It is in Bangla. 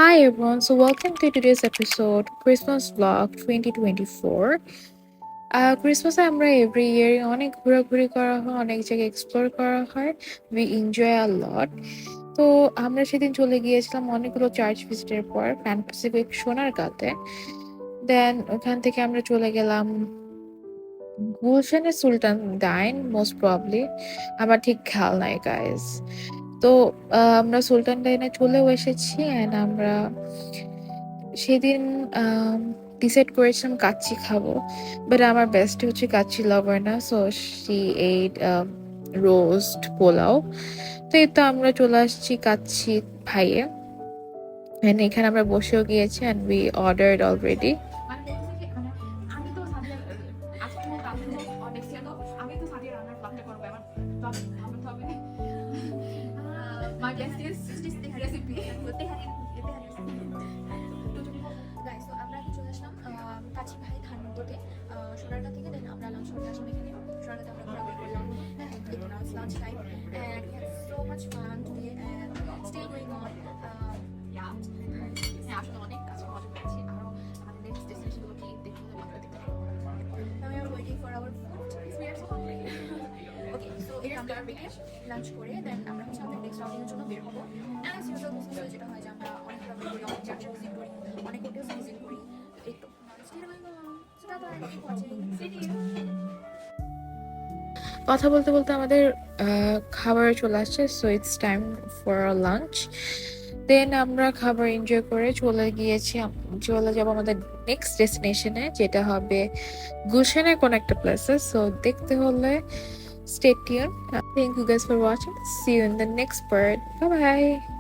Hi everyone, so welcome to today's episode Christmas Vlog 2024. ক্রিসমাসে আমরা এভরি ইয়ার অনেক ঘোরাঘুরি করা হয়, অনেক জায়গায় এক্সপ্লোর করা হয়। উই এনজয় আ লট। তো আমরা সেদিন চলে গিয়েছিলাম অনেকগুলো চার্চ ভিজিটের পর প্যান প্যাসিফিক সোনারগাঁতে। দেন ওখান থেকে আমরা চলে গেলাম গুলশানের সুলতান ডাইন মোস্ট প্রবলি, আমার ঠিক খেয়াল নাই গাইজ। তো আমরা সুলতান ডাইনে চলেও এসেছি অ্যান্ড আমরা সেদিন ডিসাইড করেছিলাম কাচ্চি খাবো, বাট আমার বেস্ট হচ্ছে কাচ্চি লাভার না, so she eight roast pulao. তো এই তো আমরা চলে আসছি কাচ্চি ভাইয়ে, অ্যান্ড এখানে আমরা বসেও গিয়েছি and we ordered already. My guest is recipe. Guys তো আমরা এখন চলে আসলাম কাছি ভাই ধানমন্ডিতে সোনারগাঁ থেকে। দেন আমরা লাঞ্চ করতে আসলাম এখানে সোনারগাঁতে। আমরা ঘোরাঘুরি করলাম, হ্যাঁ এই তো now lunch time and we have so much fun today and still going on. হ্যাঁ, আসলে অনেক কাজ মজা পেয়েছি, আরো আমাদের নেক্সট ডেস্টিনেশনগুলো কি দেখতে হলে ভিডিও দেখতে পারবো। Now we are waiting for our food. We are so hungry. Okay, so এটা আমরা লাঞ্চ করে দেন আমরা হচ্ছে আমাদের নেক্সট আউটিং এর জন্য বের হবো। অ্যাজ ইউজুয়াল প্রসেস যেটা হয় যে আমরা অনেক ঘোরাঘুরি করি, অনেক চার্চ ভিজিট করি, অনেক হোটেলস ভিজিট করি। এই তো still going on. So tata, thank you for watching. See you. কথা বলতে বলতে আমাদের খাবার চলে আসছে, so it's time for lunch. Then আমরা খাবার এনজয় করে চলে যাব আমাদের নেক্সট ডেস্টিনেশনে, যেটা হবে গুলশানের কোন একটা প্লেসে। সো দেখতে হলে stay tuned. Thank you guys for watching. See you in the next part. Bye bye.